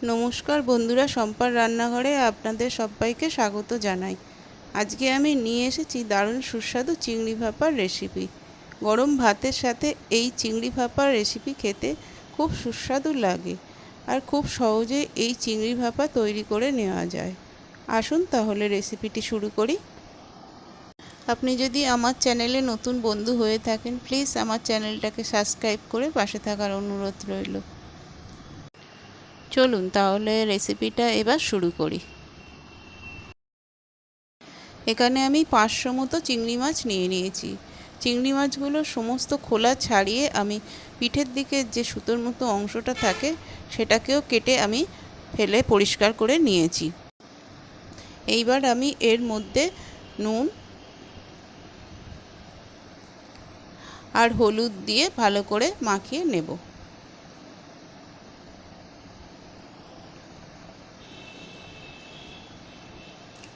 নমস্কার বন্ধুরা, সম্পার রান্নাঘরে আপনাদের সবাইকে স্বাগত জানাই। আজকে আমি নিয়ে এসেছি দারুণ সুস্বাদু চিংড়ি ভাপার রেসিপি। গরম ভাতের সাথে এই চিংড়ি ভাপার রেসিপি খেতে খুব সুস্বাদু লাগে, আর খুব সহজে এই চিংড়ি ভাপা তৈরি করে নেওয়া যায়। আসুন তাহলে রেসিপিটি শুরু করি। আপনি যদি আমার চ্যানেলে নতুন বন্ধু হয়ে থাকেন, প্লিজ আমার চ্যানেলটাকে সাবস্ক্রাইব করে পাশে থাকার অনুরোধ রইল। চলুন তাহলে রেসিপিটা এবার শুরু করি। এখানে আমি 500 মতো চিংড়ি মাছ নিয়ে নিয়েছি। চিংড়ি মাছগুলোর সমস্ত খোলা ছাড়িয়ে আমি পিঠের দিকে যে সুতোর মতো অংশটা থাকে সেটাকেও কেটে আমি ফেলে পরিষ্কার করে নিয়েছি। এইবার আমি এর মধ্যে নুন আর হলুদ দিয়ে ভালো করে মাখিয়ে নেব।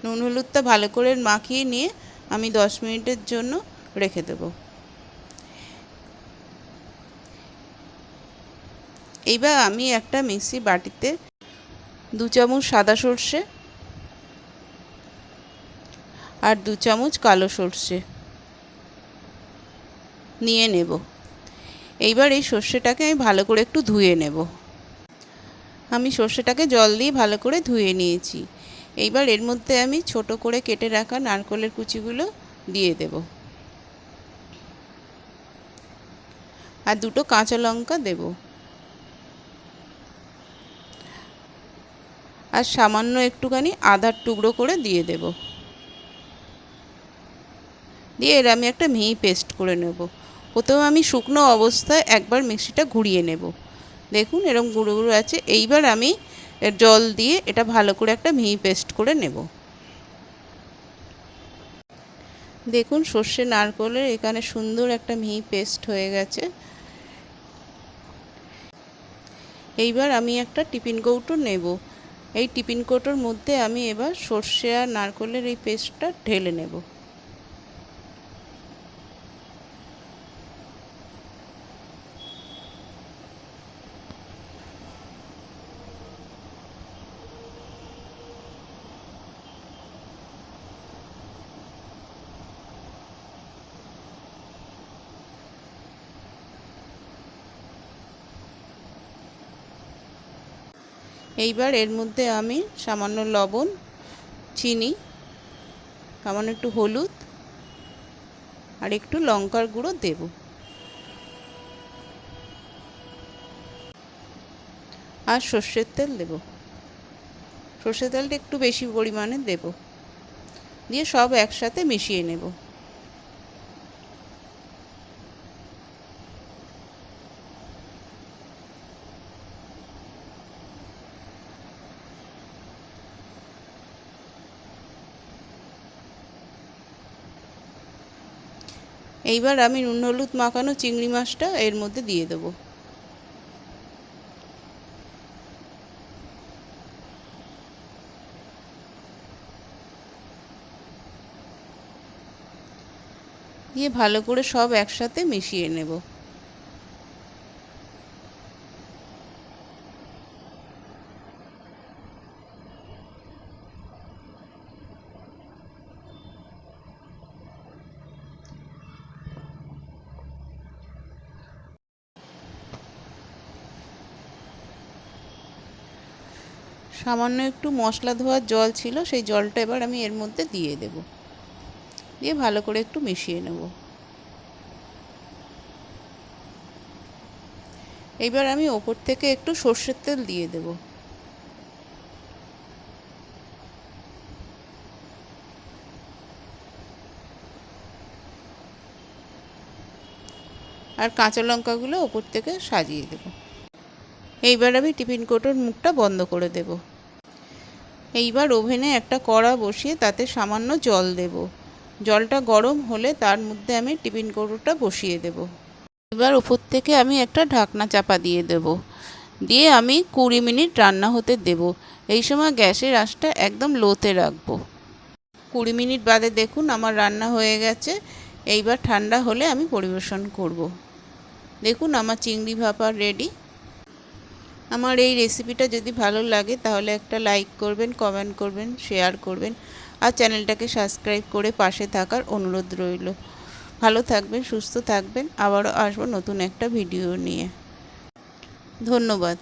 নুন হলুদটা ভালো করে মাখিয়ে নিয়ে আমি 10 মিনিটের জন্য রেখে দেব। এইবার আমি একটা মিক্সি বাটিতে 2 চামচ সাদা সর্ষে আর 2 চামচ কালো সর্ষে নিয়ে নেব। এইবার এই সর্ষেটাকে আমি ভালো করে একটু ধুয়ে নেব। আমি সর্ষেটাকে জল দিয়ে ভালো করে ধুয়ে নিয়েছি। এইবার এর মধ্যে আমি ছোট করে কেটে রাখা নারকেলের কুচিগুলো দিয়ে দেব, আর 2টো কাঁচা লঙ্কা দেব, আর সামান্য একটুখানি আদার টুকরো করে দিয়ে দেব। দিয়ে এর আমি একটা মিহি পেস্ট করে নেব। প্রথমে আমি শুকনো অবস্থায় একবার মিক্সিটা ঘুরিয়ে নেব। দেখুন এরকম গুঁড়ো গুঁড়ো আছে। এইবার আমি জল দিয়ে এটা ভালো করে একটা মিহি পেস্ট করে নেব। দেখুন সর্ষে নারকেলের এখানে সুন্দর একটা মিহি পেস্ট হয়ে গেছে। এইবার আমি একটা টিফিন কৌটো নেব। এই টিফিন কৌটোর মধ্যে আমি এবার সর্ষে আর নারকেলের এই পেস্টটা ঢেলে নেব। এইবার এর মধ্যে আমি সামান্য লবণ, চিনি, সামান্য একটু হলুদ আর একটু লঙ্কার গুঁড়ো দেব, আর সর্ষের তেল দেব। সর্ষের তেলটা একটু বেশি পরিমাণে দেব, দিয়ে সব একসাথে মিশিয়ে নেব। এইবার আমি নুন হলুদ মাখানো চিংড়ি মাছটা এর মধ্যে দিয়ে দেবো। দিয়ে ভালো করে সব একসাথে মিশিয়ে নেব। সামান্য একটু মশলা ধোয়ার জল ছিল, সেই জলটা এবার আমি এর মধ্যে দিয়ে দেব, দিয়ে ভালো করে একটু মিশিয়ে নেব। এইবার আমি ওপর থেকে একটু সর্ষের তেল দিয়ে দেব। আর কাঁচা লঙ্কাগুলো ওপর থেকে সাজিয়ে দেব। এইবার আমি টিফিন কৌটোর মুখটা বন্ধ করে দেব। এইবার ওভেনে একটা কড়া বসিয়ে তাতে সামান্য জল দেব। জলটা গরম হলে তার মধ্যে আমি টিফিন কৌটোটা বসিয়ে দেব। এবার উপর থেকে আমি একটা ঢাকনা চাপা দিয়ে দেব, দিয়ে আমি 20 মিনিট রান্না হতে দেব। এই সময় গ্যাসের আঁচটা একদম লোতে রাখবো। 20 মিনিট বাদে দেখুন আমার রান্না হয়ে গেছে। এইবার ঠান্ডা হলে আমি পরিবেশন করব। দেখুন আমার চিংড়ি ভাপা রেডি। আমার এই রেসিপিটা যদি ভালো লাগে তাহলে একটা লাইক করবেন, কমেন্ট করবেন, শেয়ার করবেন আর চ্যানেলটাকে সাবস্ক্রাইব করে পাশে থাকার অনুরোধ রইল। ভালো থাকবেন, সুস্থ থাকবেন। আবারও আসবো নতুন একটা ভিডিও নিয়ে। ধন্যবাদ।